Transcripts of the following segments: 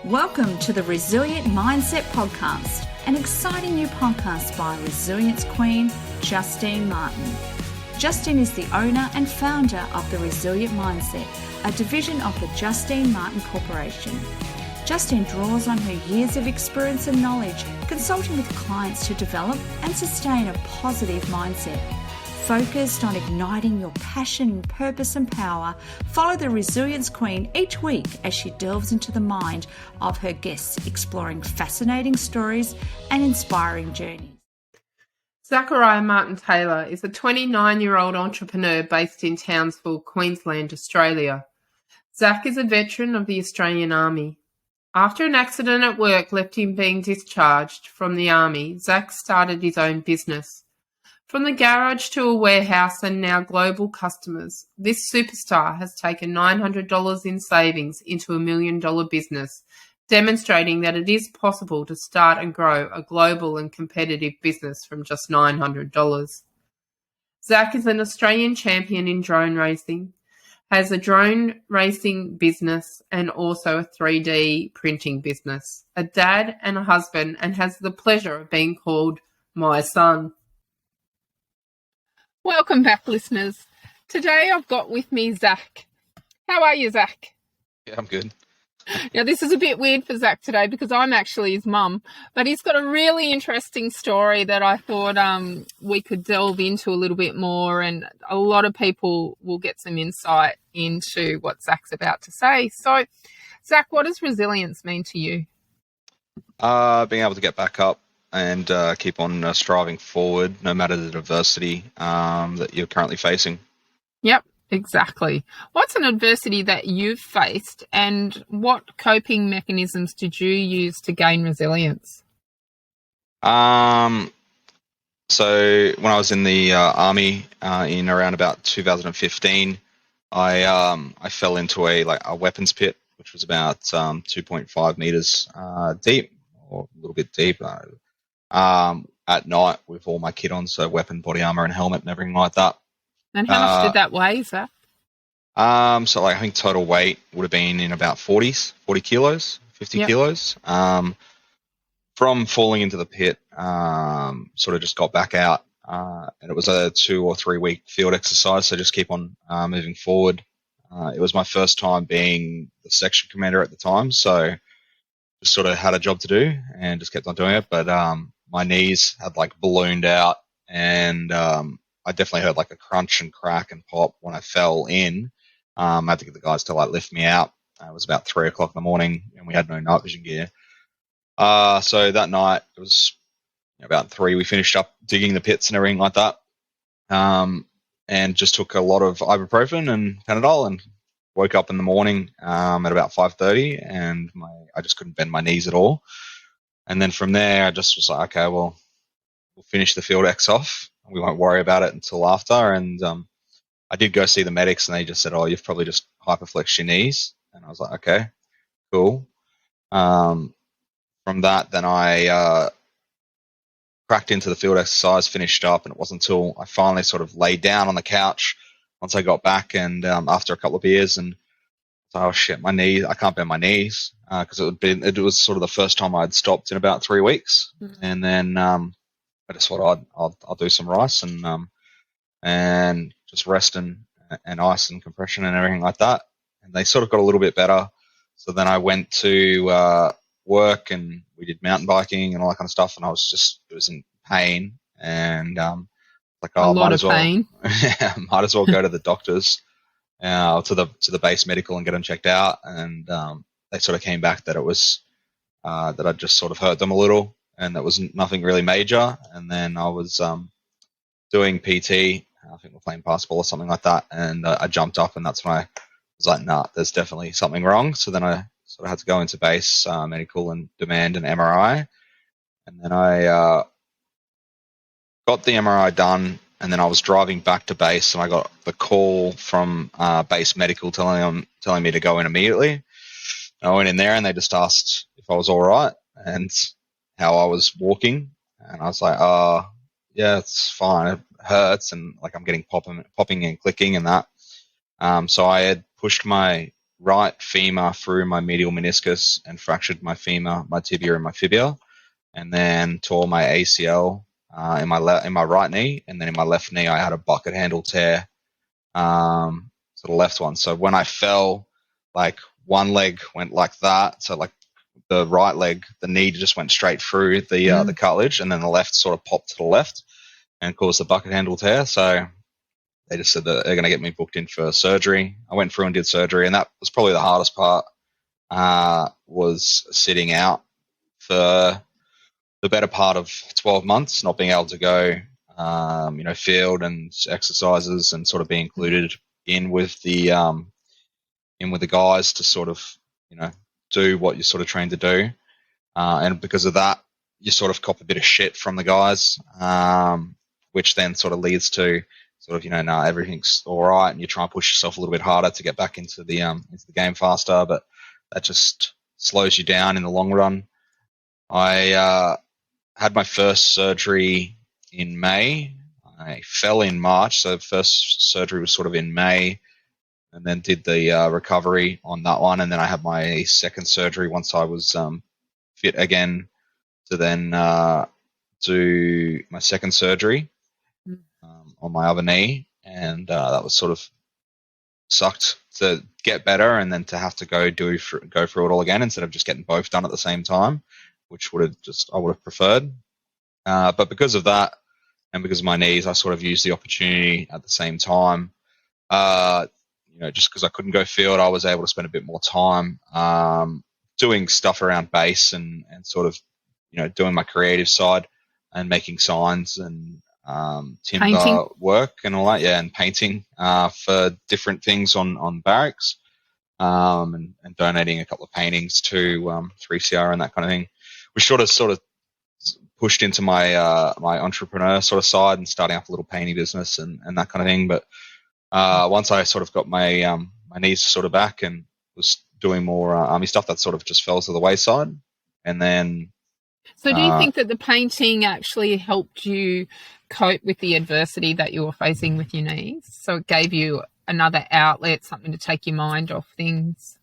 Welcome to the Resilient Mindset Podcast, an exciting new podcast by Resilience Queen, Justine Martin. Justine is the owner and founder of the Resilient Mindset, a division of the Justine Martin Corporation. Justine draws on her years of experience and knowledge consulting with clients to develop and sustain a positive mindset. Focused on igniting your passion, purpose and power, follow the Resilience Queen each week as she delves into the mind of her guests, exploring fascinating stories and inspiring journeys. Zakariah Martin Taylor is a 29-year-old entrepreneur based in Townsville, Queensland, Australia. Zach is a veteran of the Australian Army. After an accident at work left him being discharged from the Army, Zach started his own business. From the garage to a warehouse and now global customers, this superstar has taken $900 in savings into $1 million business, demonstrating that it is possible to start and grow a global and competitive business from just $900. Zach is an Australian champion in drone racing, has a drone racing business and also a 3D printing business, a dad and a husband, and has the pleasure of being called my son. Welcome back, listeners. Today I've got with me Zach. How are you, Zach? Yeah, I'm good. Now, this is a bit weird for Zach today because I'm actually his mum, but he's got a really interesting story that I thought we could delve into a little bit more, and a lot of people will get some insight into what Zach's about to say. So, Zach, what does resilience mean to you? Being able to get back up and keep on striving forward no matter the adversity that you're currently facing. Yep, exactly. What's an adversity that you've faced, and what coping mechanisms did you use to gain resilience? So when I was in the Army in around about 2015, I fell into a weapons pit, which was about 2.5 meters deep, or a little bit deep. At night with all my kit on, so weapon, body armor, and helmet, and everything like that. And how much did that weigh, Zach? So I think total weight would have been in about 40 kilos, 50 Yep. kilos. From falling into the pit, sort of just got back out, and it was a 2 or 3 week field exercise, so just keep on moving forward. It was my first time being the section commander at the time, so just sort of had a job to do and just kept on doing it. But my knees had ballooned out, and I definitely heard a crunch and crack and pop when I fell in. I had to get the guys to lift me out. It was about 3 o'clock in the morning, and we had no night vision gear. So that night, it was about 3. We finished up digging the pits and everything like that, and just took a lot of ibuprofen and Panadol, and woke up in the morning at about 5:30, and I just couldn't bend my knees at all. And then from there, I just was like, okay, well, we'll finish the field X off. We won't worry about it until after. And I did go see the medics, and they just said, oh, you've probably just hyperflexed your knees. And I was like, okay, cool. From that, then I cracked into the field exercise, finished up, and it wasn't until I finally sort of laid down on the couch once I got back, and after a couple of beers, and oh shit, my knees, I can't bend my knees, because it was sort of the first time I'd stopped in about 3 weeks. Mm-hmm. And then I just thought I'll do some rice and just rest and ice and compression and everything like that. And they sort of got a little bit better. So then I went to work, and we did mountain biking and all that kind of stuff, and it was in pain, and A lot of pain. might as well go to the doctors, to the base medical, and get them checked out. And they sort of came back that it was that I'd just sort of hurt them a little, and that was nothing really major. And then I was doing PT. I think we're playing basketball or something like that, and I jumped up, and that's when I was like, nah, there's definitely something wrong. So then I sort of had to go into base medical and demand an MRI. And then I got the MRI done, and then I was driving back to base, and I got the call from base medical telling me to go in immediately. I went in there, and they just asked if I was all right and how I was walking, and I was like, yeah, it's fine. It hurts, and I'm getting popping and clicking and that. So I had pushed my right femur through my medial meniscus and fractured my femur, my tibia, and my fibula, and then tore my ACL in my right knee, and then in my left knee I had a bucket handle tear, so the left one. So when I fell, like one leg went like that, so like the right leg, the knee just went straight through the cartilage, and then the left sort of popped to the left and caused the bucket handle tear. So they just said that they're going to get me booked in for surgery. I went through and did surgery, and that was probably the hardest part, was sitting out for the better part of 12 months, not being able to go, field and exercises and sort of be included in with the guys to sort of, do what you're sort of trained to do. And because of that, you sort of cop a bit of shit from the guys, which then sort of leads to sort of, everything's all right, and you try and push yourself a little bit harder to get back into the game faster, but that just slows you down in the long run. I had my first surgery in May. I fell in March, so the first surgery was sort of in May, and then did the recovery on that one, and then I had my second surgery once I was fit again to then do my second surgery on my other knee, and that was sort of sucked to get better and then to have to go through it all again instead of just getting both done at the same time, which I would have preferred. But because of that and because of my knees, I sort of used the opportunity at the same time. Just because I couldn't go field, I was able to spend a bit more time doing stuff around base and sort of, doing my creative side and making signs and timber Painting. work and all that, and painting for different things on barracks, and donating a couple of paintings to 3CR and that kind of thing, which sort of pushed into my my entrepreneur sort of side and starting up a little painting business and that kind of thing. But once I sort of got my my knees sort of back and was doing more army stuff, that sort of just fell to the wayside. And then So do you think that the painting actually helped you cope with the adversity that you were facing with your knees? So it gave you another outlet, something to take your mind off things?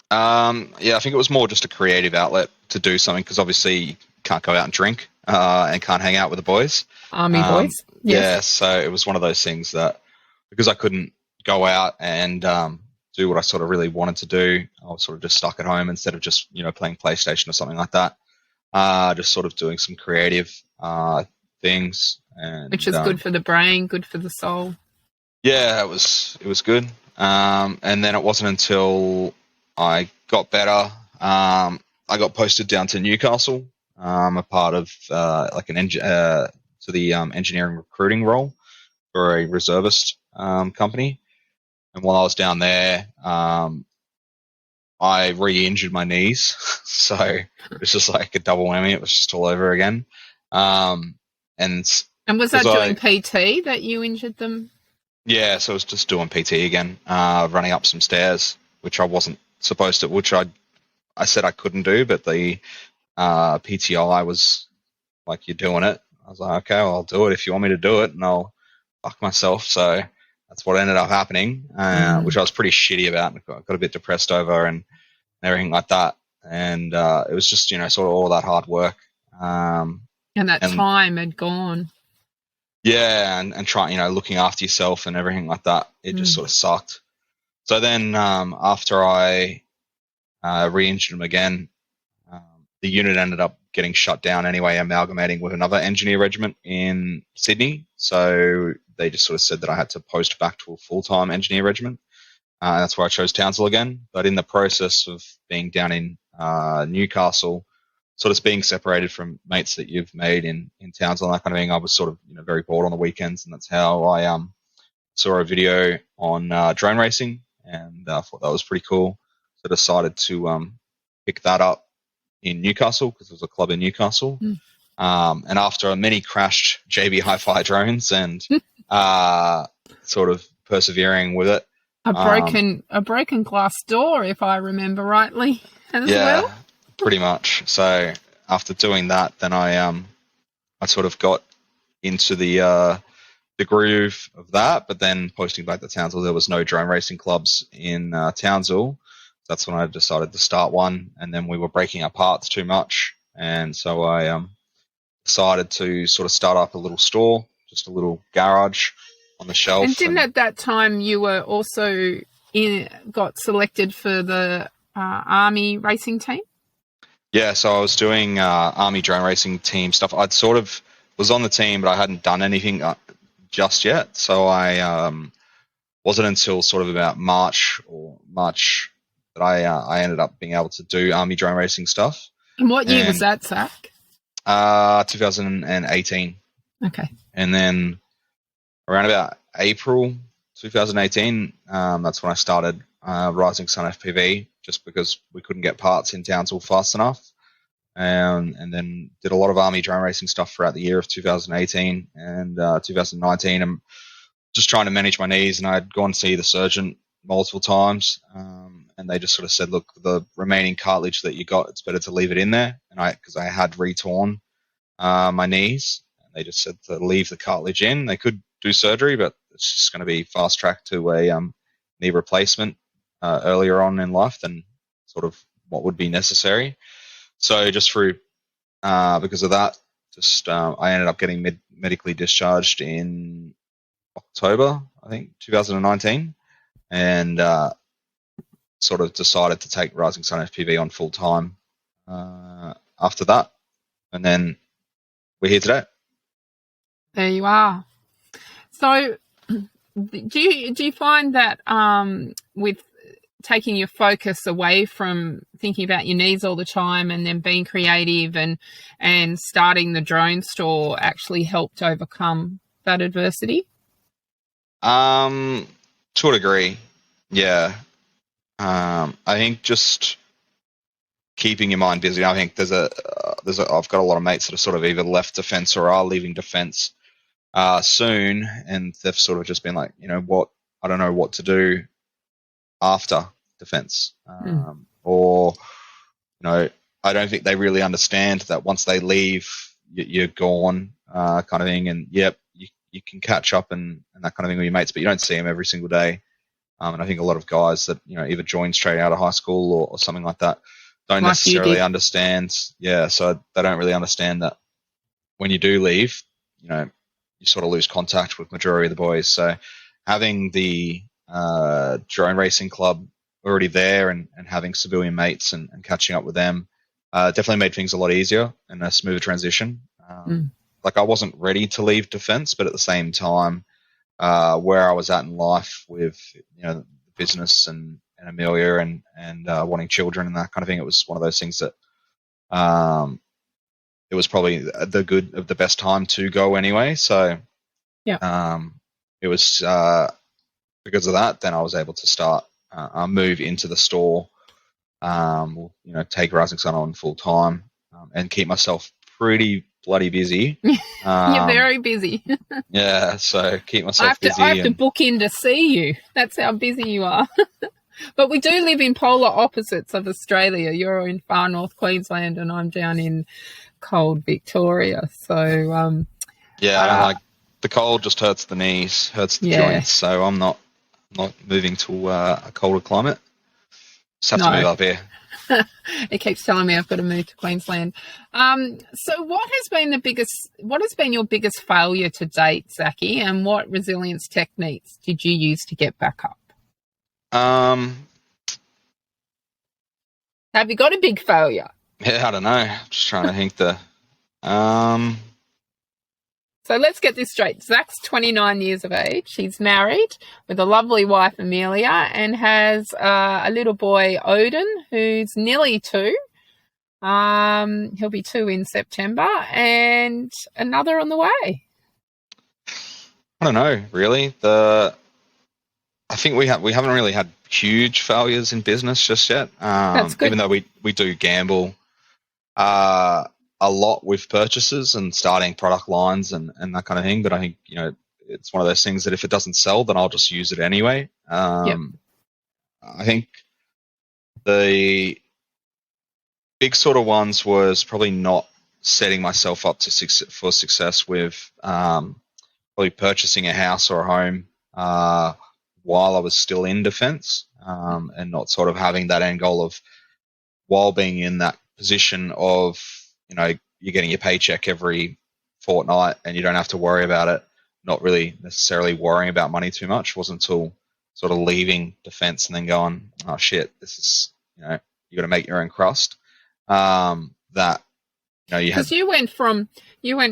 I think it was more just a creative outlet to do something, because obviously you can't go out and drink and can't hang out with the boys. Army boys. Yes. Yeah, so it was one of those things that because I couldn't go out and do what I sort of really wanted to do, I was sort of just stuck at home instead of just, playing PlayStation or something like that. Just sort of doing some creative things. And, which is good for the brain, good for the soul. Yeah, it was good. And then it wasn't until I got better, I got posted down to Newcastle. I'm a part of engineering recruiting role for a reservist company. And while I was down there, I re-injured my knees, so it was just like a double whammy. It was just all over again. And was that doing PT that you injured them? Yeah, so I was just doing PT again, running up some stairs, which I wasn't supposed to, which I said I couldn't do, but the PTI was like, "You're doing it." I was like, "Okay, well, I'll do it if you want me to do it, and I'll fuck myself." So that's what ended up happening, which I was pretty shitty about and got a bit depressed over and everything like that. And it was just, sort of all that hard work. And time had gone. Yeah, and trying, looking after yourself and everything like that. It just sort of sucked. So then after I re-injured him again, the unit ended up getting shut down anyway, amalgamating with another engineer regiment in Sydney. So they just sort of said that I had to post back to a full-time engineer regiment. That's where I chose Townsville again. But in the process of being down in Newcastle, sort of being separated from mates that you've made in Townsville and that kind of thing, I was sort of very bored on the weekends, and that's how I saw a video on drone racing, and I thought that was pretty cool. So I decided to pick that up in Newcastle because there was a club in Newcastle. And after many crashed JB Hi-Fi drones and sort of persevering with it, a broken glass door, if I remember rightly, as well. Pretty much. So after doing that, then I sort of got into the groove of that. But then posting back to Townsville, there was no drone racing clubs in Townsville. that's when I decided to start one, and then we were breaking our parts too much, and so I decided to sort of start up a little store, just a little garage on the shelf. And didn't at that time you were also got selected for the Army racing team? Yeah, so I was doing Army drone racing team stuff. I'd sort of was on the team, but I hadn't done anything just yet. So I wasn't until sort of about March that I ended up being able to do Army drone racing stuff. And what year was that, Zach? 2018. Okay. And then around about April 2018, that's when I started Rising Sun FPV, just because we couldn't get parts in Townsville fast enough. And then did a lot of Army drone racing stuff throughout the year of 2018 and 2019. I'm just trying to manage my knees, and I'd gone to see the surgeon multiple times, and they just sort of said, look, the remaining cartilage that you got, it's better to leave it in there. And because I had retorn my knees, and they just said to leave the cartilage in. They could do surgery, but it's just going to be fast tracked to a knee replacement earlier on in life than sort of what would be necessary. So just through because of that, just I ended up getting medically discharged in October, I think, 2019, and sort of decided to take Rising Sun FPV on full time after that, and then we're here today. There you are. So, do you find that with taking your focus away from thinking about your needs all the time and then being creative and starting the drone store actually helped overcome that adversity? To a degree, yeah. I think just keeping your mind busy. I think I've got a lot of mates that have sort of either left defence or are leaving defence soon, and they've sort of just been like, I don't know what to do after defence, or I don't think they really understand that once they leave, you're gone, kind of thing. And yep, you can catch up and that kind of thing with your mates, but you don't see them every single day. And I think a lot of guys that either join straight out of high school or something like that don't necessarily understand. Yeah, so they don't really understand that when you do leave, you sort of lose contact with majority of the boys. So having the drone racing club already there and having civilian mates and catching up with them definitely made things a lot easier and a smoother transition. Like I wasn't ready to leave defence, but at the same time, where I was at in life with the business and Amelia and wanting children and that kind of thing, it was one of those things that it was probably the best time to go anyway. So yeah, it was because of that. Then I was able to start move into the store, take Rising Sun on full time and keep myself pretty bloody busy. You're very busy. Yeah, so keep myself busy. I have to book in to see you. That's how busy you are. But we do live in polar opposites of Australia. You're in far north Queensland and I'm down in cold Victoria. So like the cold just hurts the knees, hurts the joints. So I'm not moving to a colder climate. Just have to move up here. It keeps telling me I've got to move to Queensland. So what has been your biggest failure to date, Zachy, and what resilience techniques did you use to get back up? Have you got a big failure? Yeah, I don't know. Just trying to think So let's get this straight. Zach's 29 years of age. He's married with a lovely wife, Amelia, and has a little boy, Odin, who's nearly 2. He'll be 2 in September, and another on the way. I don't know, really. I think we haven't really had huge failures in business just yet. That's good. Even though we do gamble a lot with purchases and starting product lines and that kind of thing. But I think, it's one of those things that if it doesn't sell, then I'll just use it anyway. I think the big sort of ones was probably not setting myself up for success with probably purchasing a house or a home while I was still in defence, and not sort of having that end goal of, while being in that position of, you're getting your paycheck every fortnight and you don't have to worry about it, not really necessarily worrying about money too much. It wasn't until sort of leaving defence and then going, oh shit, this is, you got to make your own crust. That, you had. Because you went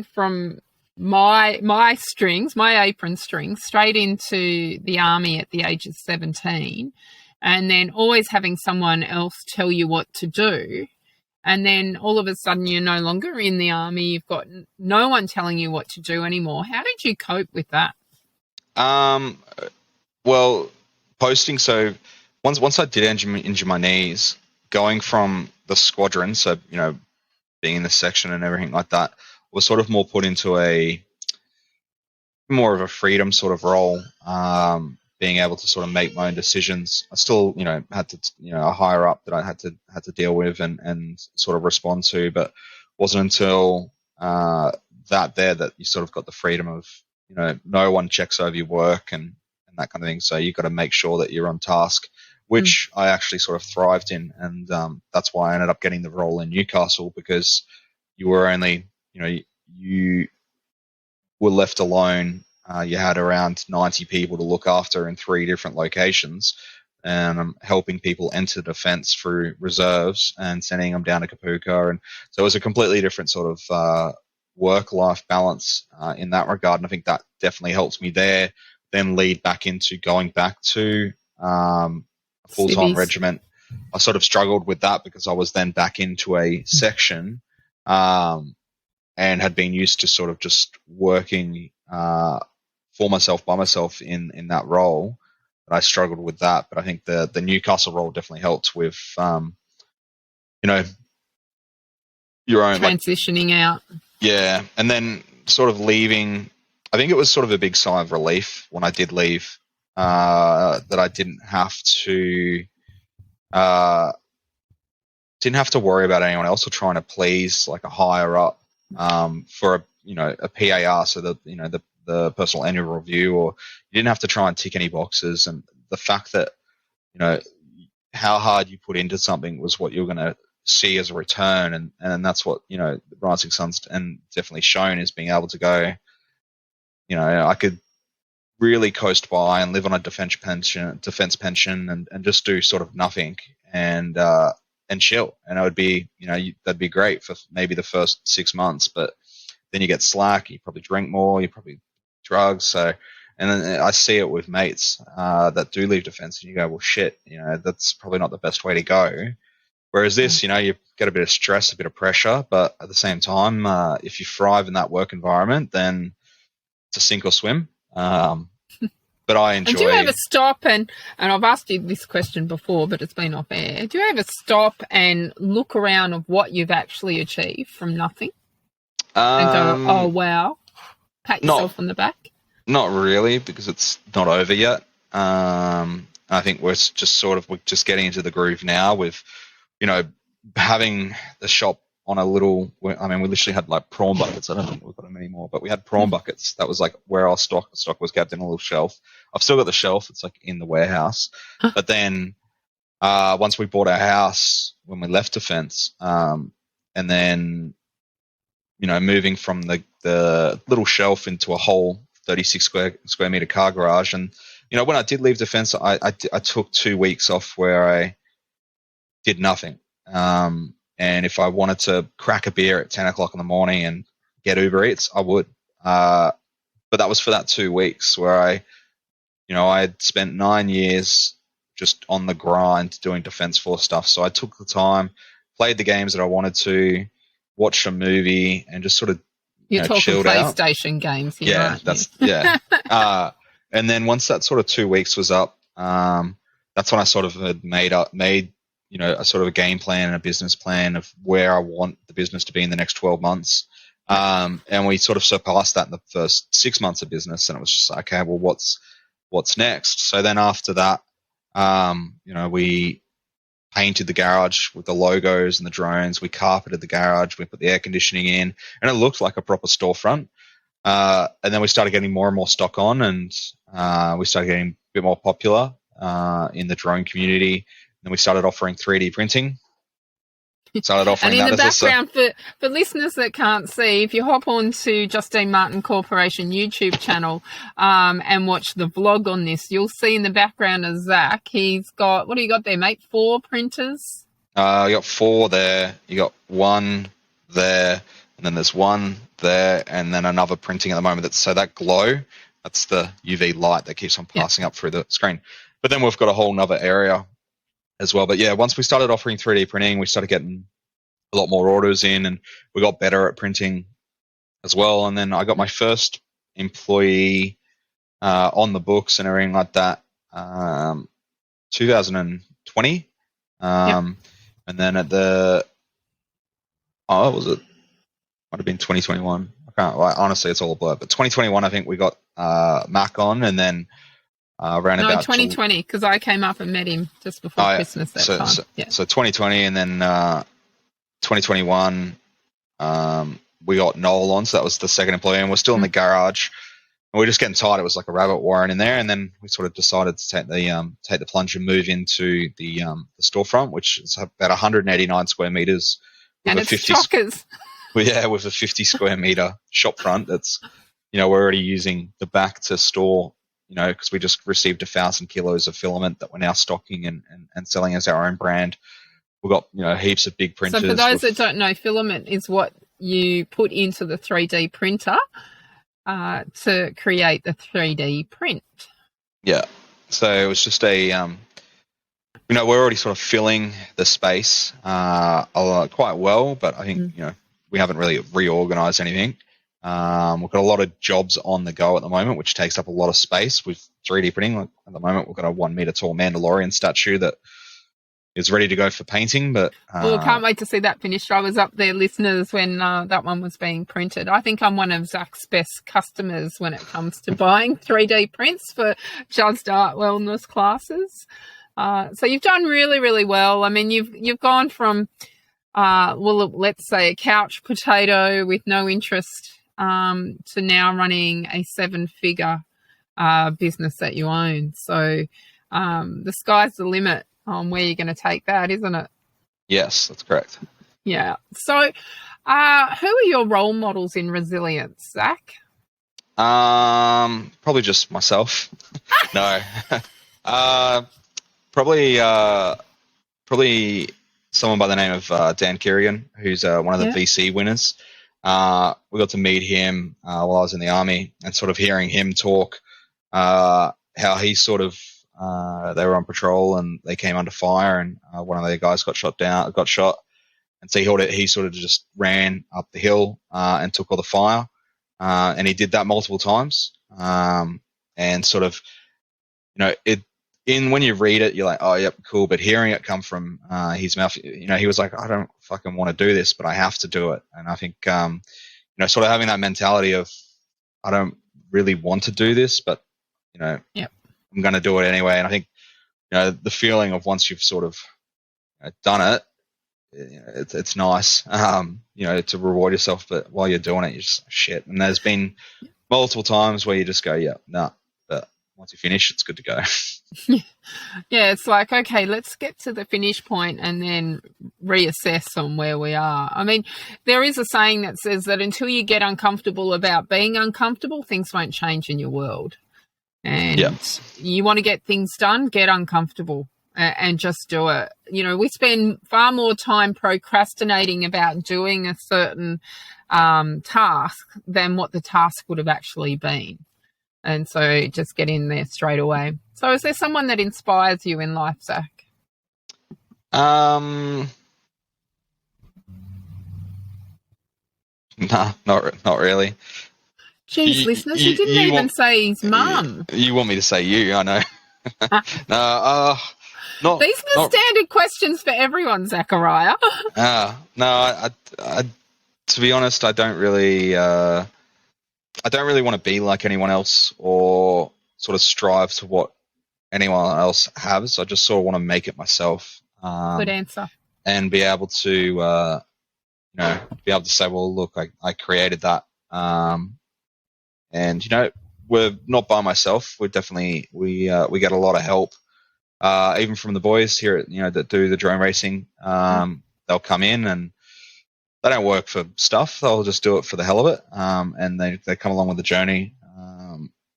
from my strings, my apron strings, straight into the army at the age of 17, and then always having someone else tell you what to do. And then all of a sudden you're no longer in the army. You've got no one telling you what to do anymore. How did you cope with that? Well, posting. So once I did injure my knees, going from the squadron, so, being in the section and everything like that, was sort of more put into more of a freedom sort of role, being able to sort of make my own decisions. I still, had to, a higher up that I had to deal with and sort of respond to, but wasn't until that you sort of got the freedom of, no one checks over your work and that kind of thing. So you've got to make sure that you're on task, which I actually sort of thrived in. And that's why I ended up getting the role in Newcastle, because you were only, you were left alone. You had around 90 people to look after in 3 different locations, and helping people enter defence through reserves and sending them down to Kapuka. And so it was a completely different sort of work-life balance in that regard. And I think that definitely helps me there. Then lead back into going back to a full-time Civvies. regiment. I sort of struggled with that because I was then back into a section and had been used to sort of just working for myself, by myself in that role. But I struggled with that. But I think the Newcastle role definitely helped with, your own Transitioning out. Yeah, and then sort of leaving. I think it was sort of a big sigh of relief when I did leave, that I didn't have to worry about anyone else or trying to please like a higher up for a PAR, so that the personal annual review, or you didn't have to try and tick any boxes. And the fact that how hard you put into something was what you're going to see as a return, and that's what Rising Sun's and definitely shown, is being able to go. I could really coast by and live on a defense pension and just do sort of nothing and chill. And it would be, that'd be great for maybe the first 6 months, but then you get slack, you probably drink more, you probably drugs. So, and then I see it with mates that do leave defense, and you go, well, shit, that's probably not the best way to go. Whereas this, you get a bit of stress, a bit of pressure, but at the same time, if you thrive in that work environment, then to sink or swim. But I enjoy. And do you ever stop and I've asked you this question before, but it's been off air. Do you ever stop and look around of what you've actually achieved from nothing and go, oh wow, pat yourself on the back? Not really, because it's not over yet. I think we're just getting into the groove now with, having the shop on a little, we literally had like prawn buckets. I don't think we've got them anymore, but we had prawn buckets. That was like where our stock was kept in a little shelf. I've still got the shelf. It's like in the warehouse. But then once we bought our house, when we left defense, and then, moving from the little shelf into a whole 36 square meter car garage. And, when I did leave defense, I took 2 weeks off where I did nothing. And if I wanted to crack a beer at 10 o'clock in the morning and get Uber Eats, I would. But that was for that 2 weeks where I had spent 9 years just on the grind doing Defence Force stuff. So I took the time, played the games that I wanted to, watched a movie, and just sort of chilled out. PlayStation games here, yeah, aren't that's you? yeah. And then once that sort of 2 weeks was up, that's when I sort of had made a sort of a game plan and a business plan of where I want the business to be in the next 12 months. And we sort of surpassed that in the first 6 months of business. And it was just like, okay, well, what's next? So then after that, we painted the garage with the logos and the drones. We carpeted the garage. We put the air conditioning in, and it looked like a proper storefront. And then we started getting more and more stock on, and we started getting bit more popular in the drone community. Then we started offering 3D printing. Started offering and in that the as background, for listeners that can't see, if you hop on to Justine Martin Corporation YouTube channel and watch the vlog on this, you'll see in the background of Zach, he's got, what do you got there, mate? 4 printers? You got 4 there. You got 1 there, and then there's 1 there, and then another printing at the moment. So that glow, that's the UV light that keeps on passing up through the screen. But then we've got a whole nother area as well. But yeah, once we started offering 3D printing, we started getting a lot more orders in, and we got better at printing as well. And then I got my first employee on the books and everything like that 2020. And then at the was it? Might have been 2021. I can't. Honestly, it's all a blur. But 2021, I think we got Mac on, and then around about 2020, because I came up and met him just before Christmas that time. So 2020, and then 2021, we got Noel on. So that was the second employee, and we're still in the garage. And we're just getting tired. It was like a rabbit warren in there, and then we sort of decided to take the plunge and move into the storefront, which is about 189 square meters. And it's chockers. Yeah, with a 50 square meter shop front. That's, we're already using the back to store, because we just received 1,000 kilos of filament that we're now stocking and selling as our own brand. We've got, heaps of big printers. So for those that don't know, filament is what you put into the 3D printer to create the 3D print. Yeah. So it was just a, we're already sort of filling the space quite well, but I think, we haven't really reorganized anything. We've got a lot of jobs on the go at the moment, which takes up a lot of space with 3D printing. Like at the moment, we've got a 1 meter tall Mandalorian statue that is ready to go for painting. But well, can't wait to see that finished. I was up there, listeners, when that one was being printed. I think I'm one of Zach's best customers when it comes to buying 3D prints for Just Art Wellness classes. So you've done really, really well. I mean, you've gone from let's say a couch potato with no interest to now running a 7-figure business that you own. So the sky's the limit on where you're going to take that, isn't it? Yes, that's correct. Yeah. So who are your role models in resilience, Zach? Probably just myself. No. Probably someone by the name of Dan Kirigan, who's one of the VC winners. We got to meet him while I was in the army, and sort of hearing him talk how he sort of they were on patrol and they came under fire, and one of their guys got shot, and so he sort of just ran up the hill and took all the fire, and he did that multiple times, and sort of when you read it, you're like, oh, yep, cool. But hearing it come from his mouth, he was like, I don't fucking want to do this, but I have to do it. And I think, sort of having that mentality of, I don't really want to do this, but, I'm going to do it anyway. And I think, the feeling of once you've sort of done it, it's nice, to reward yourself. But while you're doing it, you're just shit. And there's been multiple times where you just go, yeah, nah. But once you finish, it's good to go. Yeah, it's like, okay, let's get to the finish point and then reassess on where we are. I mean, there is a saying that says that until you get uncomfortable about being uncomfortable, things won't change in your world. And you want to get things done, get uncomfortable and just do it. We spend far more time procrastinating about doing a certain task than what the task would have actually been. And so just get in there straight away. So is there someone that inspires you in life, Zach? Nah, not really. Jeez, listeners, you didn't even say his mum. You want me to say you, I know. No, These are the standard questions for everyone, Zakariah. No, I to be honest, I don't really want to be like anyone else or sort of strive to what anyone else has. I just sort of want to make it myself. Good answer. And be able to, say, well, look, I created that. And, we're not by myself. We're definitely we get a lot of help, even from the boys here, that do the drone racing. They'll come in and they don't work for stuff. They'll just do it for the hell of it, and they come along with the journey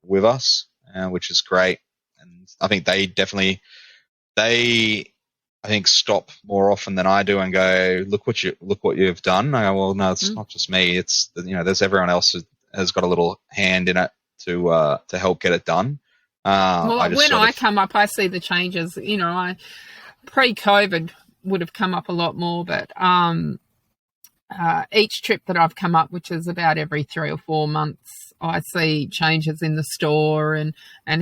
with us, which is great. And I think they stop more often than I do and go, look what you've done. I go, well, no, it's not just me. It's there's everyone else who has got a little hand in it to help get it done. Well, when I come up, I see the changes. I pre-COVID would have come up a lot more, but each trip that I've come up, which is about every 3 or 4 months, I see changes in the store and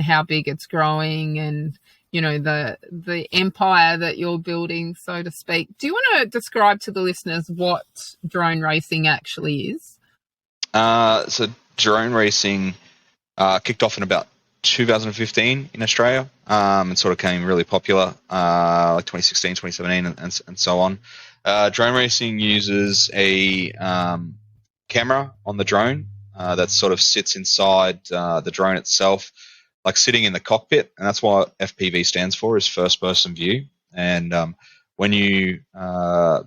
how big it's growing, and the empire that you're building, so to speak. Do you want to describe to the listeners what drone racing actually is? So drone racing kicked off in about 2015 in Australia, and sort of became really popular, like 2016, 2017, and so on. Drone racing uses a camera on the drone that sort of sits inside the drone itself, like sitting in the cockpit, and that's what FPV stands for, is first person view. And when you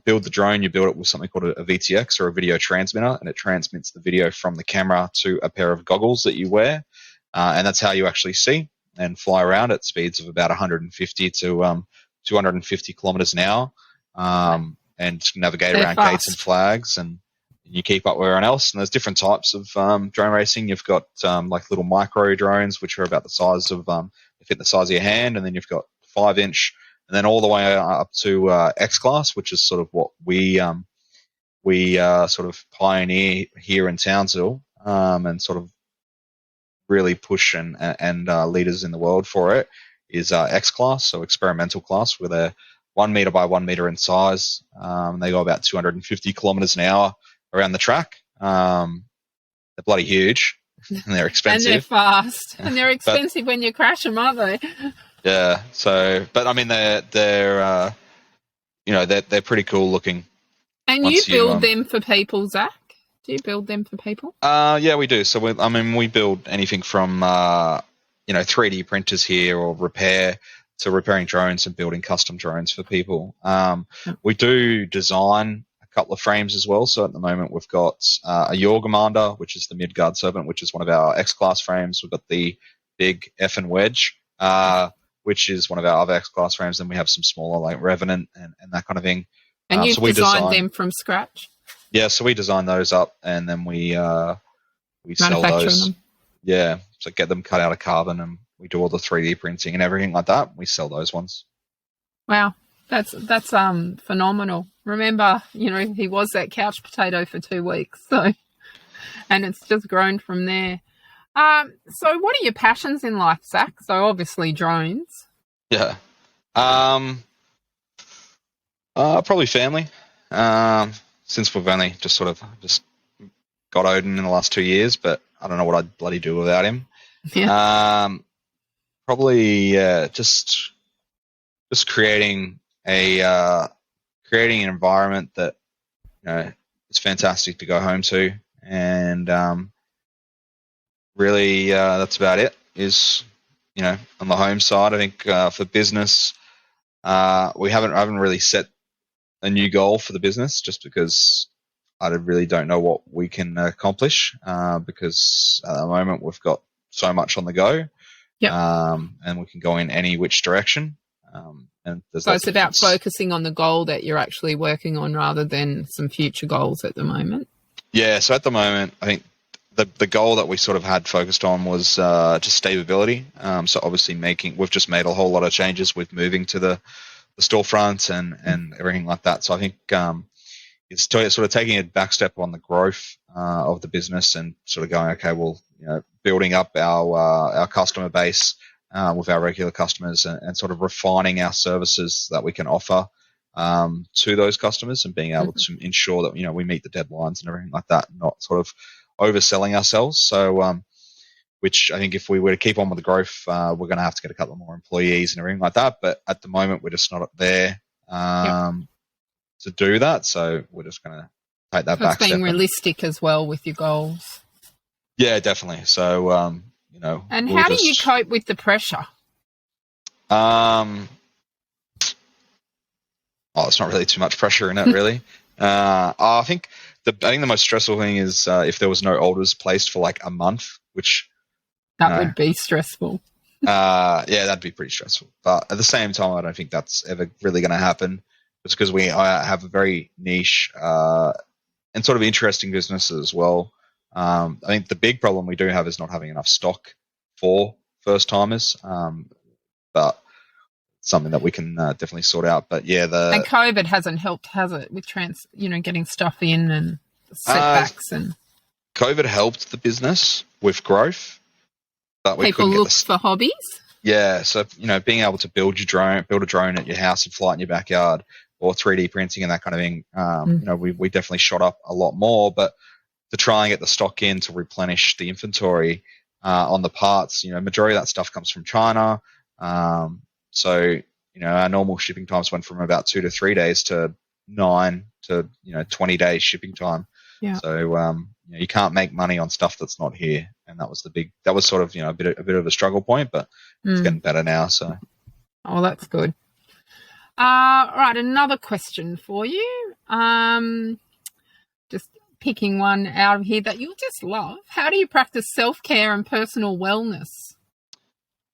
build the drone, you build it with something called a VTX, or a video transmitter, and it transmits the video from the camera to a pair of goggles that you wear, and that's how you actually see and fly around at speeds of about 150 to 250 kilometers an hour, and navigate around gates and flags, and you keep up with everyone else. And there's different types of drone racing. You've got like little micro drones, which are about the size of they fit the size of your hand, and then you've got 5-inch, and then all the way up to X class, which is sort of what we sort of pioneer here in Townsville, and sort of really push and leaders in the world for it, is X class, so experimental class, where they're 1 meter by 1 meter in size. They go about 250 kilometers an hour around the track. They're bloody huge, and they're expensive. And they're fast, and they're expensive when you crash them, aren't they? Yeah. So, but I mean, they're pretty cool looking. And you build them for people, Zach? Do you build them for people? Yeah, we do. So we build anything from 3D printers here, or repairing drones and building custom drones for people. We do design a couple of frames as well. So at the moment we've got a Your Commander, which is the Midgard Serpent, which is one of our X-Class frames. We've got the big F and Wedge, which is one of our other X-Class frames. Then we have some smaller, like Revenant and that kind of thing. And you've designed them from scratch? Yeah, so we design those up, and then we sell those. Them. Yeah, so get them cut out of carbon, and we do all the 3D printing and everything like that. We sell those ones. Wow, that's phenomenal. Remember, he was that couch potato for 2 weeks, so, and it's just grown from there. So what are your passions in life, Zach? So obviously drones. Yeah. Probably family. Since we've only just got Odin in the last 2 years, but I don't know what I'd bloody do without him. Yeah. Probably just creating an environment that is fantastic to go home to, and really that's about it. Is on the home side, I think for business, I haven't really set a new goal for the business, just because I really don't know what we can accomplish, because at the moment we've got so much on the go. Yep. And we can go in any which direction. And so it's about focusing on the goal that you're actually working on, rather than some future goals at the moment. Yeah. So at the moment, I think the goal that we sort of had focused on was just stability. So obviously we've just made a whole lot of changes with moving to the storefront and everything like that. So I think it's sort of taking a back step on the growth of the business, and sort of going, okay, well, building up our customer base with our regular customers, and sort of refining our services that we can offer to those customers, and being able to ensure that we meet the deadlines and everything like that, not sort of overselling ourselves. So which I think if we were to keep on with the growth, we're going to have to get a couple more employees and everything like that. But at the moment, we're just not there to do that. So we're just going to take that back step. Being realistic as well with your goals. Yeah, definitely. So And we'll how do you cope with the pressure? It's not really too much pressure in it, really. I think the most stressful thing is if there was no orders placed for like a month, which that would be stressful. Yeah, that'd be pretty stressful. But at the same time, I don't think that's ever really going to happen, just because I have a very niche and sort of interesting business as well. I think the big problem we do have is not having enough stock for first timers, but something that we can definitely sort out. But yeah, and COVID hasn't helped, has it, with getting stuff in and setbacks and COVID helped the business with growth, but we people look for hobbies. Yeah, so being able to build a drone at your house and fly it in your backyard, or 3D printing and that kind of thing. We definitely shot up a lot more, but to try and get the stock in to replenish the inventory on the parts, majority of that stuff comes from China. So, our normal shipping times went from about 2 to 3 days to 9 to 20 days shipping time. Yeah. So you can't make money on stuff that's not here, and that was sort of a bit of a struggle point, but it's getting better now. So, that's good. Right, another question for you. Just picking one out of here that you'll just love. How do you practice self-care and personal wellness?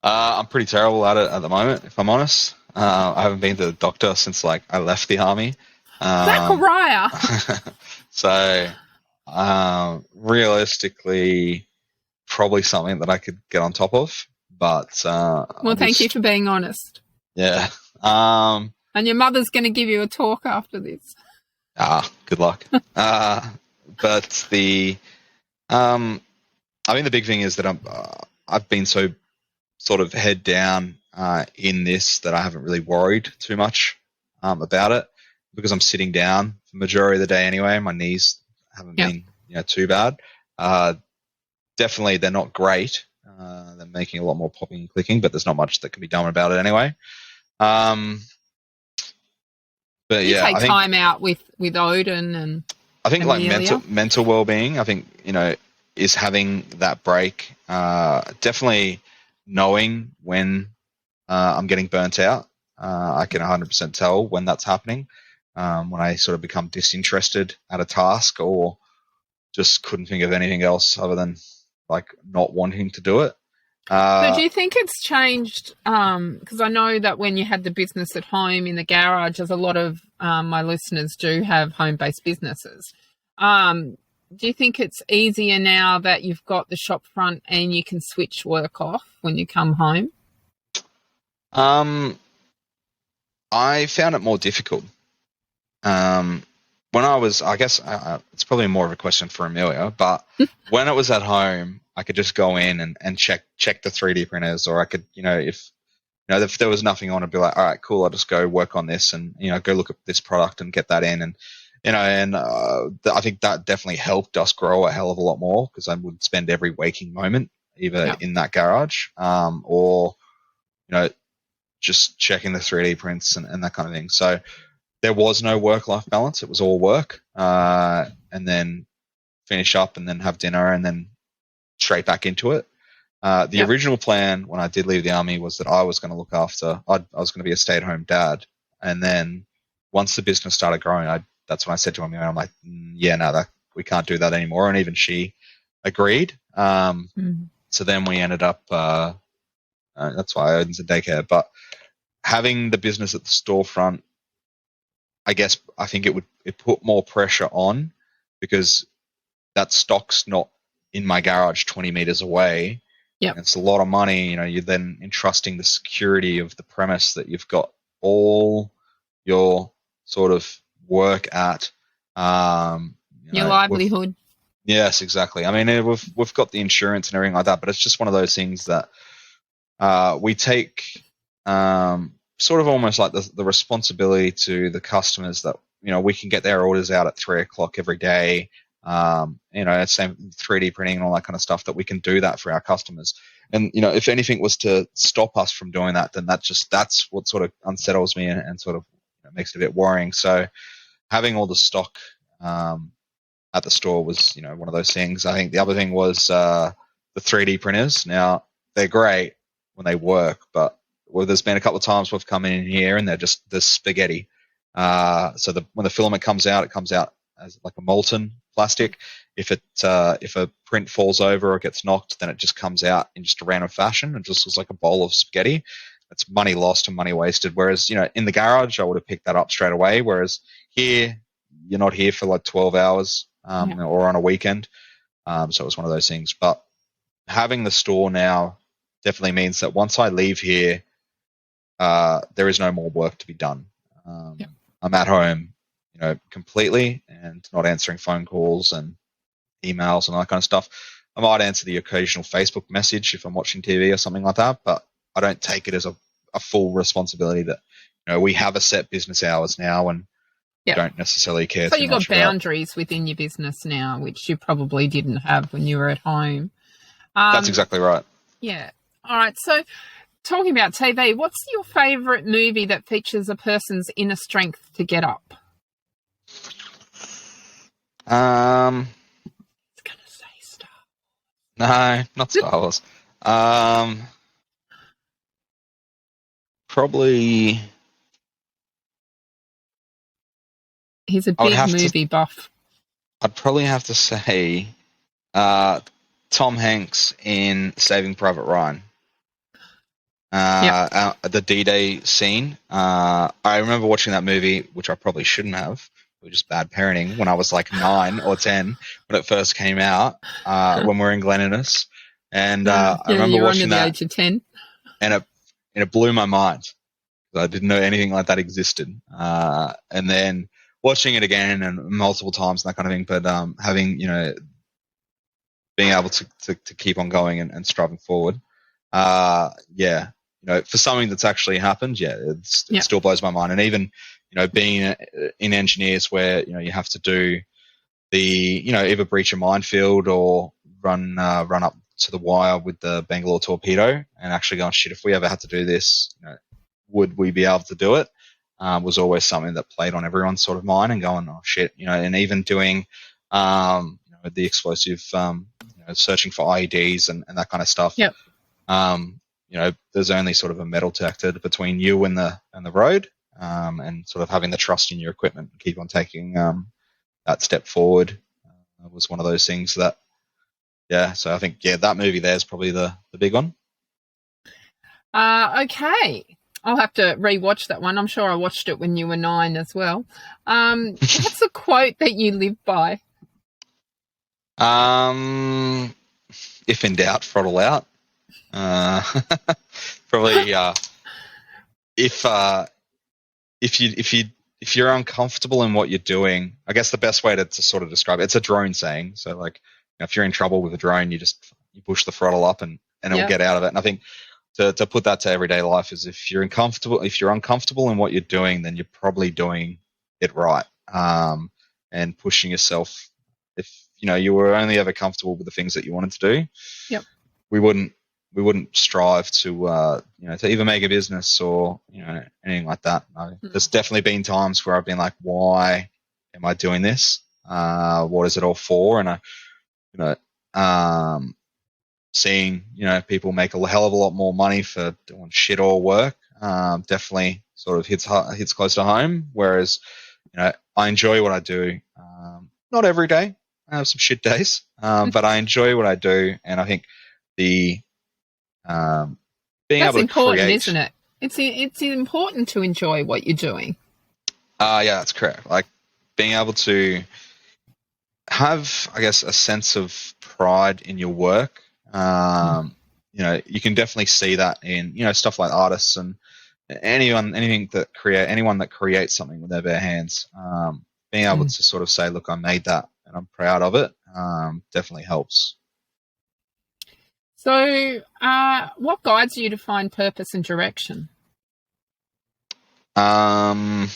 I'm pretty terrible at it at the moment, if I'm honest. I haven't been to the doctor since I left the army. Zakariah! So, realistically, probably something that I could get on top of. But thank you for being honest. Yeah. And your mother's going to give you a talk after this. Good luck. But I think the big thing is that I've been so sort of head down in this that I haven't really worried too much about it, because I'm sitting down for the majority of the day anyway. My knees haven't been too bad. Definitely they're not great. They're making a lot more popping and clicking, but there's not much that can be done about it anyway. But you yeah, take time out with Odin and I think Amelia. mental well-being, I think, is having that break. Definitely knowing when I'm getting burnt out. I can 100% tell when that's happening. When I sort of become disinterested at a task, or just couldn't think of anything else other than not wanting to do it. So do you think it's changed? Because I know that when you had the business at home in the garage, as a lot of my listeners do have home-based businesses, do you think it's easier now that you've got the shop front and you can switch work off when you come home? I found it more difficult. When I was, I guess it's probably more of a question for Amelia, but when it was at home, I could just go in and check the 3D printers, or I could, if there was nothing on, I'd be like, all right, cool, I'll just go work on this and, go look at this product and get that in. And, I think that definitely helped us grow a hell of a lot more, because I would spend every waking moment either in that garage, or, just checking the 3D prints and that kind of thing. So there was no work-life balance. It was all work, and then finish up and then have dinner and then straight back into it. The original plan when I did leave the army was that I was going to look after, I was going to be a stay-at-home dad. And then once the business started growing, that's when I said to him, I'm like, we can't do that anymore. And even she agreed. So then we ended up, that's why I owned a daycare. But having the business at the storefront, I think it put more pressure on, because that stock's not in my garage 20 meters away. Yep. It's a lot of money. You're then entrusting the security of the premise that you've got all your sort of work at. Your livelihood. Yes, exactly. I mean, we've got the insurance and everything like that, but it's just one of those things that we take sort of almost like the responsibility to the customers that, we can get their orders out at 3:00 every day. Same 3D printing and all that kind of stuff, that we can do that for our customers. And, if anything was to stop us from doing that, then that's what sort of unsettles me and sort of makes it a bit worrying. So having all the stock at the store was, one of those things. I think the other thing was the the 3D printers. Now, they're great when they work, but there's been a couple of times we've come in here and there's spaghetti. So when the filament comes out, it comes out as like a molten plastic. If a print falls over or gets knocked, then it just comes out in just a random fashion. It just looks like a bowl of spaghetti. It's money lost and money wasted. Whereas, in the garage, I would have picked that up straight away. Whereas here, you're not here for like 12 hours or on a weekend. So it was one of those things. But having the store now definitely means that once I leave here, there is no more work to be done. I'm at home, completely and not answering phone calls and emails and all that kind of stuff. I might answer the occasional Facebook message if I'm watching TV or something like that, but I don't take it as a full responsibility that, we have a set business hours now and don't necessarily care so too you've much got boundaries within your business now, which you probably didn't have when you were at home. That's exactly right. Yeah. All right. So talking about TV, what's your favourite movie that features a person's inner strength to get up? It's going to say Star Wars. No, not Star Wars. Probably... He's a big movie buff. I'd probably have to say Tom Hanks in Saving Private Ryan. The D-Day scene. I remember watching that movie, which I probably shouldn't have, which is bad parenting, when I was like 9 or 10 when it first came out, when we were in Glen Innes. And I remember watching that. Under the age of 10. And it blew my mind. I didn't know anything like that existed. And then watching it again and multiple times and that kind of thing, but having, being able to keep on going and striving forward. For something that's actually happened, it still blows my mind. And even, being in engineers where, you have to do the, either breach a minefield or run up to the wire with the Bangalore torpedo and actually going, shit, if we ever had to do this, would we be able to do it? Was always something that played on everyone's sort of mind and going, oh shit, and even doing, the explosive, searching for IEDs and that kind of stuff. Yep. There's only sort of a metal detector between you and the road, and sort of having the trust in your equipment and keep on taking that step forward was one of those things that, so I think, that movie there is probably the big one. Okay. I'll have to rewatch that one. I'm sure I watched it when you were 9 as well. What's a quote that you live by? If in doubt, throttle out. Probably if you're uncomfortable in what you're doing, I guess the best way to sort of describe it's a drone saying. So like, if you're in trouble with a drone, you push the throttle up and it'll get out of it. And I think to put that to everyday life is if you're uncomfortable in what you're doing, then you're probably doing it right. And pushing yourself. If you were only ever comfortable with the things that you wanted to do, we wouldn't strive to to even make a business or anything like that. There's definitely been times where I've been like, why am I doing this? What is it all for? And seeing people make a hell of a lot more money for doing shit all work definitely sort of hits close to home. Whereas I enjoy what I do. Not every day. I have some shit days, but I enjoy what I do, and I think the being That's able to important, create, isn't it? It's important to enjoy what you're doing. That's correct. Like being able to have, I guess, a sense of pride in your work. You can definitely see that in stuff like artists and anyone that creates something with their bare hands. Being able to sort of say, look, I made that and I'm proud of it, definitely helps. So, what guides you to find purpose and direction? I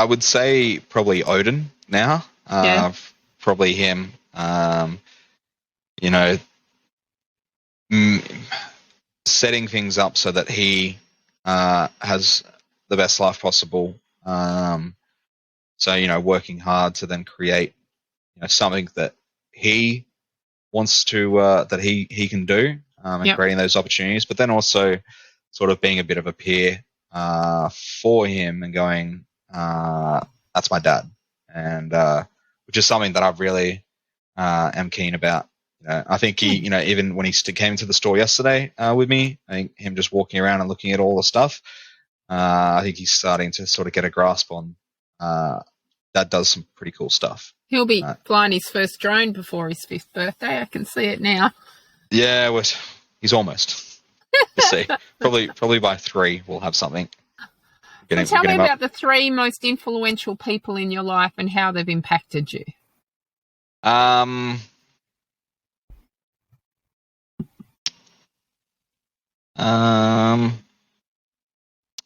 would say probably Odin now. Probably him. Setting things up so that he has the best life possible. So, working hard to then create, something that he wants to, that he can do, and creating those opportunities, but then also sort of being a bit of a peer for him and going, that's my dad, and which is something that I really am keen about. I think he, even when he came to the store yesterday with me, I think him just walking around and looking at all the stuff, I think he's starting to sort of get a grasp on that does some pretty cool stuff. He'll be flying his first drone before his 5th birthday. I can see it now. Yeah, he's almost. We'll see. Probably by 3 we'll have something. So tell me about the 3 most influential people in your life and how they've impacted you. I'd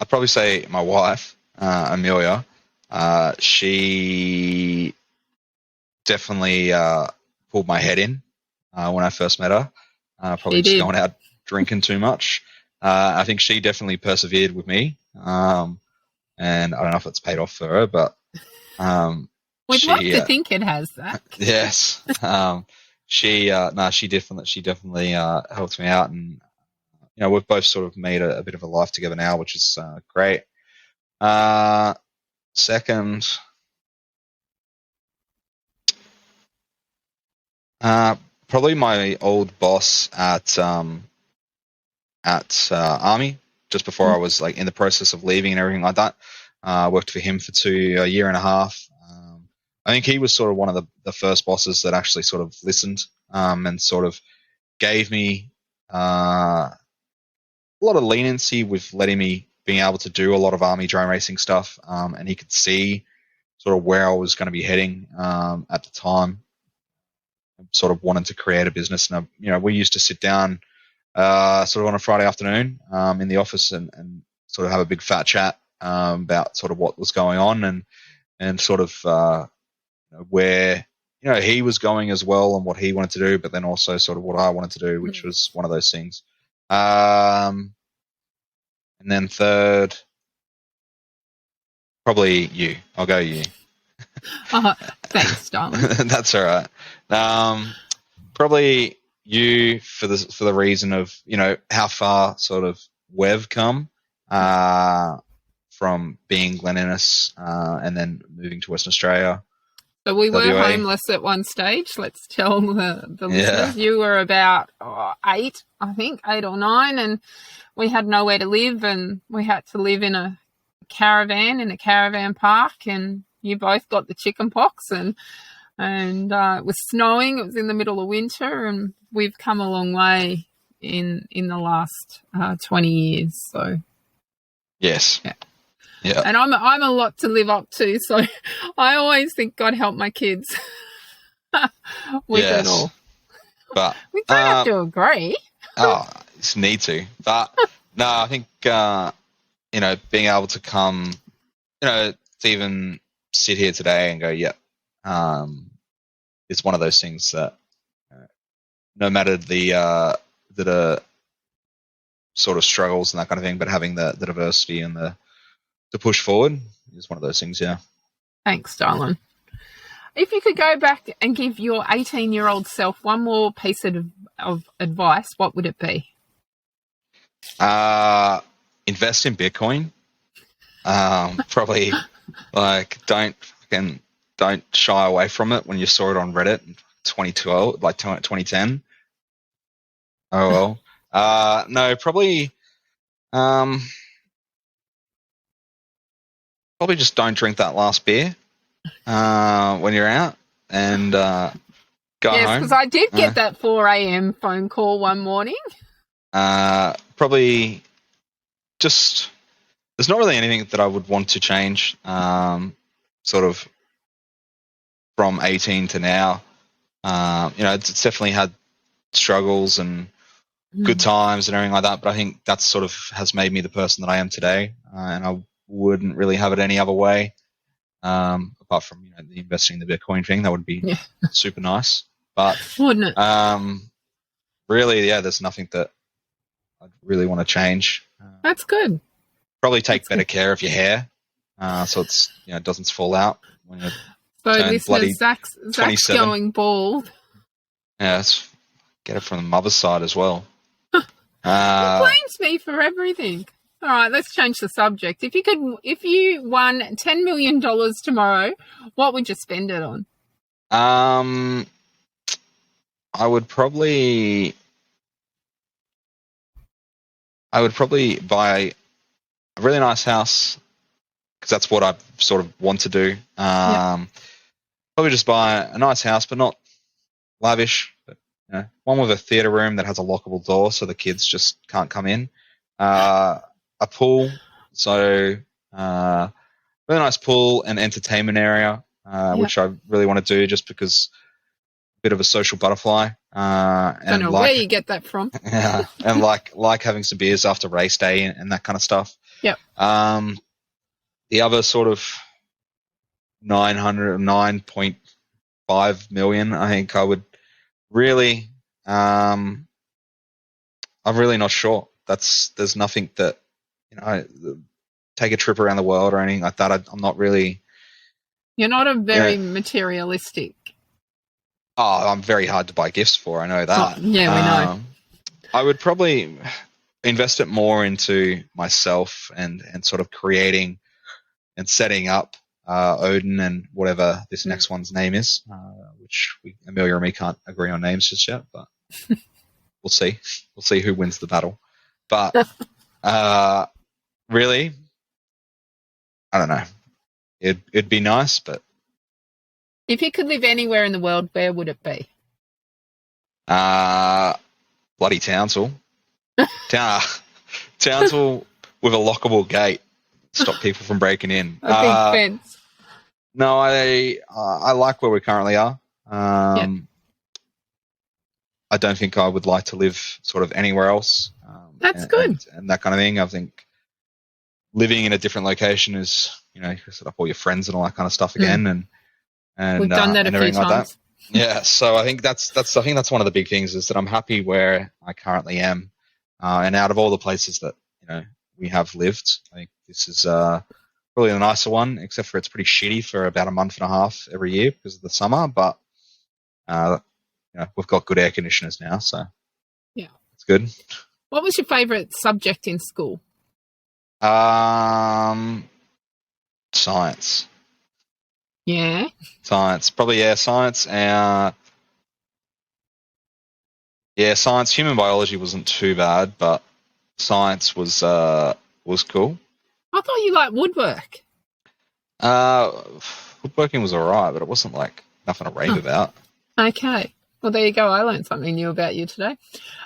probably say my wife, Amelia. She definitely pulled my head in when I first met her. Probably just going out drinking too much. I think she definitely persevered with me. And I don't know if it's paid off for her, but we'd love to think it has that. Yes. She definitely helped me out, and we've both sort of made a bit of a life together now, which is great. Second, probably my old boss at Army, just before I was like in the process of leaving and everything like that. Worked for him for a year and a half. I think he was sort of one of the first bosses that actually sort of listened and sort of gave me a lot of leniency with letting me being able to do a lot of Army drone racing stuff, and he could see sort of where I was going to be heading at the time. I sort of wanted to create a business, and we used to sit down sort of on a Friday afternoon in the office and sort of have a big fat chat about sort of what was going on and sort of where he was going as well and what he wanted to do, but then also sort of what I wanted to do, which was one of those things. And then third, probably you. I'll go you. Thanks, darling. That's all right. Probably you for the reason of how far sort of we've come from being Glen Innes and then moving to Western Australia. So we were homeless at one stage. Let's tell the listeners. You were about 8 or 9, and we had nowhere to live, and we had to live in a caravan in a caravan park, and you both got the chicken pox, and it was snowing. It was in the middle of winter, and we've come a long way in the last 20 years. So yes. Yeah. And I'm a lot to live up to, so I always think God help my kids with it all. But we don't have to agree. Just need to. But no, I think being able to come, to even sit here today and go, it's one of those things that no matter the sort of struggles and that kind of thing, but having the diversity and the push forward is one of those things. Yeah. Thanks, darling. If you could go back and give your 18-year-old self one more piece of advice, what would it be? Invest in Bitcoin. Probably don't shy away from it when you saw it on Reddit in 2012, like 2010. Oh well. No, probably just don't drink that last beer when you're out and go home. Yes, because I did get that 4 a.m. phone call one morning. Probably just there's not really anything that I would want to change sort of from 18 to now. It's definitely had struggles and good times and everything like that, but I think that sort of has made me the person that I am today, and I wouldn't really have it any other way apart from the investing in the Bitcoin thing. That would be super nice, but wouldn't it? Really, there's nothing that I'd really want to change. That's good. Probably take better care of your hair so it's it doesn't fall out. when you So, turn bloody listeners, Zach's 27. going bald. Yeah, let's get it from the mother's side as well. He blames me for everything. All right, let's change the subject. If you won $10 million tomorrow, what would you spend it on? I would probably buy a really nice house because that's what I sort of want to do. Probably just buy a nice house, but not lavish. But one with a theatre room that has a lockable door so the kids just can't come in. A pool, so really nice pool and entertainment area, which I really want to do just because a bit of a social butterfly. Don't know where you get that from. Yeah, and like having some beers after race day and that kind of stuff. Yep. The other sort of 9.5 million, I think I would really. I'm really not sure. There's nothing that take a trip around the world or anything like that. I'm not really. You're not a very materialistic. Oh, I'm very hard to buy gifts for. I know that. Oh, yeah, we know. I would probably invest it more into myself and sort of creating and setting up Odin and whatever this next one's name is, which Amelia and me can't agree on names just yet, but we'll see. We'll see who wins the battle. But really, I don't know. It'd be nice, but if you could live anywhere in the world, where would it be? Bloody Townsville. Townsville with a lockable gate, stop people from breaking in. A big fence. No, I like where we currently are. I don't think I would like to live sort of anywhere else. That's good. And that kind of thing. I think living in a different location is, you set up all your friends and all that kind of stuff again. And we've done that a few times. Yeah, so I think that's one of the big things is that I'm happy where I currently am, and out of all the places that we have lived, I think this is probably the nicer one, except for it's pretty shitty for about a month and a half every year because of the summer. But we've got good air conditioners now, so yeah, it's good. What was your favourite subject in school? Science. Yeah. Science, probably science. Science. Human biology wasn't too bad, but science was cool. I thought you liked woodwork. Woodworking was alright, but it wasn't like nothing to rave about. Okay. Well, there you go. I learned something new about you today.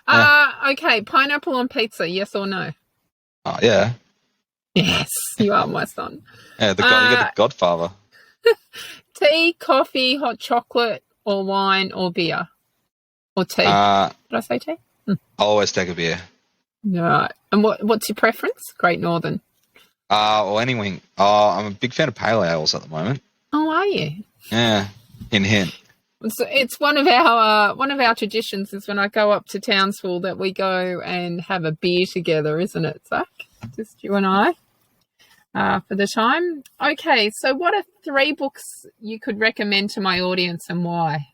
Okay. Pineapple on pizza, yes or no? Oh, yeah. Yes, you are my son. Yeah, you got the Godfather. Tea, coffee, hot chocolate, or wine, or beer? Or tea? Did I say tea? I'll always take a beer. Right. And what's your preference? Great Northern. Or anything. I'm a big fan of pale ales at the moment. Oh, are you? Yeah. Hint. It's one of our traditions is when I go up to Townsville that we go and have a beer together, isn't it, Zach? Just you and I for the time. Okay, so what are 3 books you could recommend to my audience and why?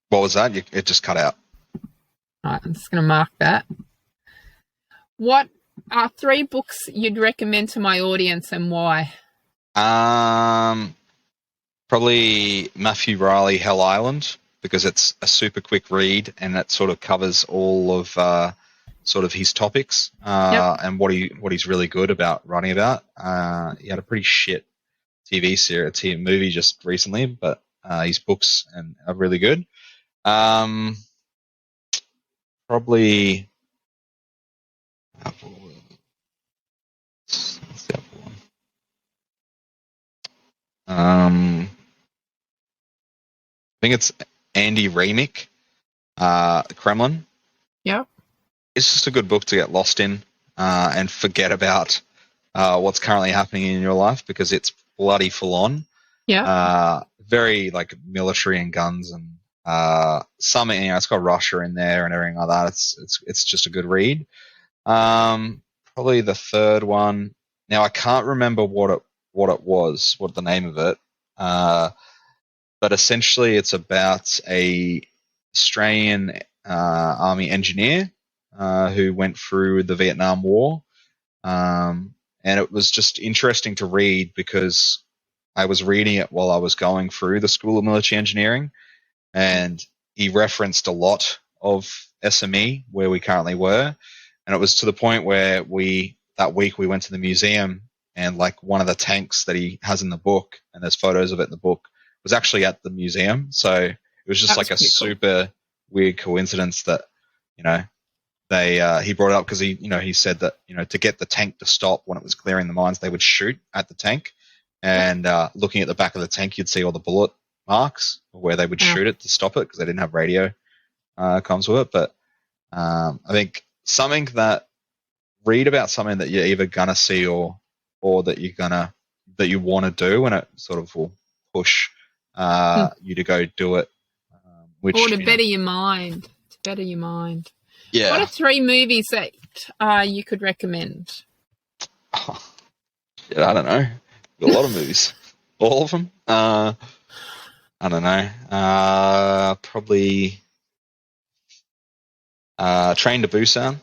What was that? It just cut out. All right, I'm just going to mark that. What are 3 books you'd recommend to my audience and why? Probably Matthew Riley, Hell Island, because it's a super quick read and it sort of covers all of sort of his topics and what he's really good about writing about. He had a pretty shit TV movie just recently, but his books are really good. Probably. What's the other one? I think it's Andy Remick, Kremlin. Yeah. It's just a good book to get lost in and forget about what's currently happening in your life because it's bloody full on. Yeah. Very like military and guns and some, it's got Russia in there and everything like that. It's just a good read. Probably the third one. Now I can't remember what the name of it. but essentially it's about a Australian Army engineer who went through the Vietnam War. And it was just interesting to read because I was reading it while I was going through the School of Military Engineering, and he referenced a lot of SME where we currently were. And it was to the point where that week we went to the museum, and like one of the tanks that he has in the book, and there's photos of it in the book, was actually at the museum. So it was just like a super weird coincidence that, he brought it up because he said that, to get the tank to stop when it was clearing the mines, they would shoot at the tank, and looking at the back of the tank, you'd see all the bullet marks where they would shoot it to stop it because they didn't have radio comms with it. But I think read about something that you're either gonna see or that you want to do, and it sort of will push you to go do it. Or to better your mind. To better your mind. Yeah. What are 3 movies that you could recommend? I don't know. A lot of movies. All of them. I don't know. Probably Train to Busan.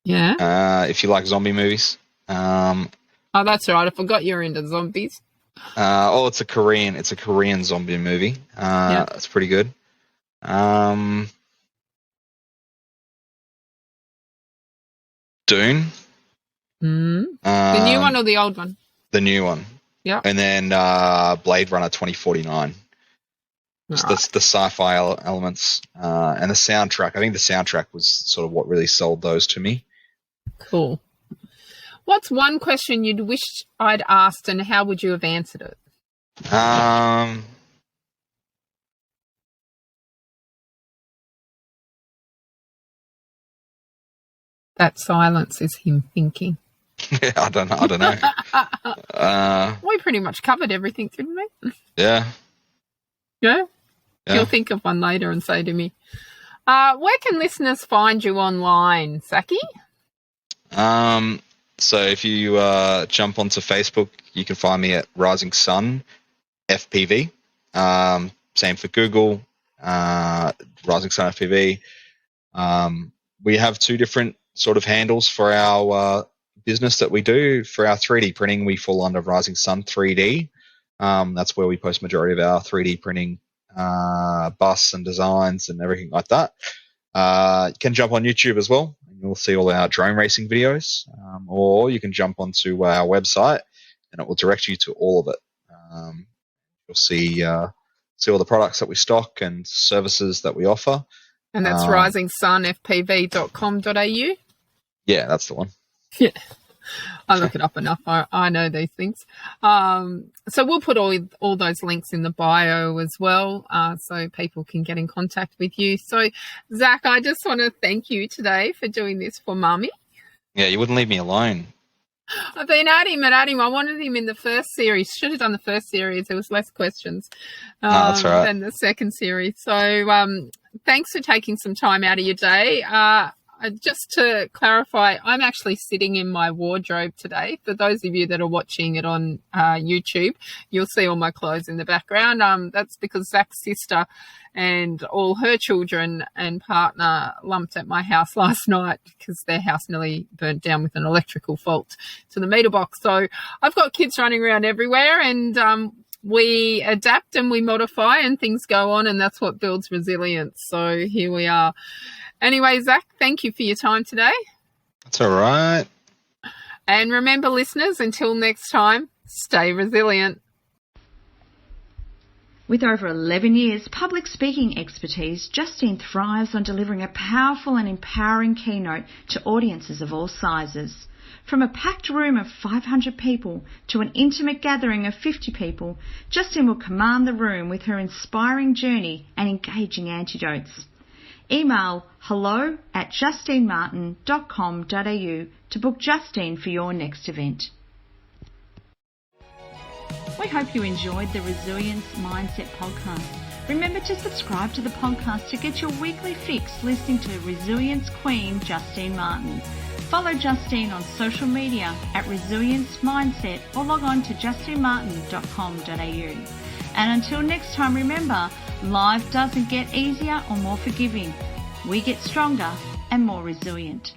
Yeah. If you like zombie movies. Oh, that's right. I forgot you're into zombies. It's a Korean zombie movie. It's pretty good. Dune. The new one or the old one? The new one. Yeah. And then Blade Runner 2049. Just the sci-fi elements and the soundtrack. I think the soundtrack was sort of what really sold those to me. Cool. What's one question you'd wish I'd asked, and how would you have answered it? That silence is him thinking. Yeah, I don't know. We pretty much covered everything, didn't we? Yeah. Yeah? You'll think of one later and say to me. Where can listeners find you online, Zaki? So if you jump onto Facebook, you can find me at Rising Sun FPV. Same for Google, Rising Sun FPV. We have 2 different sort of handles for our business that we do. For our 3D printing, we fall under Rising Sun 3D. That's where we post majority of our 3D printing busts and designs and everything like that. You can jump on YouTube as well, and you'll see all our drone racing videos, or you can jump onto our website and it will direct you to all of it. You'll see all the products that we stock and services that we offer. And that's risingsunfpv.com.au? Yeah, that's the one. Yeah. I look it up enough. I know these things. So we'll put all those links in the bio as well, so people can get in contact with you. So, Zach, I just want to thank you today for doing this for Mummy. Yeah, you wouldn't leave me alone. I've been at him. I wanted him in the first series. Should have done the first series. There was less questions that's right. than the second series. So thanks for taking some time out of your day. Just to clarify, I'm actually sitting in my wardrobe today. For those of you that are watching it on YouTube, you'll see all my clothes in the background. That's because Zach's sister and all her children and partner lumped at my house last night because their house nearly burnt down with an electrical fault to the meter box. So I've got kids running around everywhere, and we adapt and we modify and things go on, and that's what builds resilience. So here we are. Anyway, Zach, thank you for your time today. That's all right. And remember, listeners, until next time, stay resilient. With over 11 years public speaking expertise, Justine thrives on delivering a powerful and empowering keynote to audiences of all sizes. From a packed room of 500 people to an intimate gathering of 50 people, Justine will command the room with her inspiring journey and engaging anecdotes. Email hello@justinemartin.com.au to book Justine for your next event. We hope you enjoyed the Resilience Mindset podcast. Remember to subscribe to the podcast to get your weekly fix listening to Resilience Queen Justine Martin. Follow Justine on social media at Resilience Mindset or log on to justinemartin.com.au. And until next time, remember, life doesn't get easier or more forgiving. We get stronger and more resilient.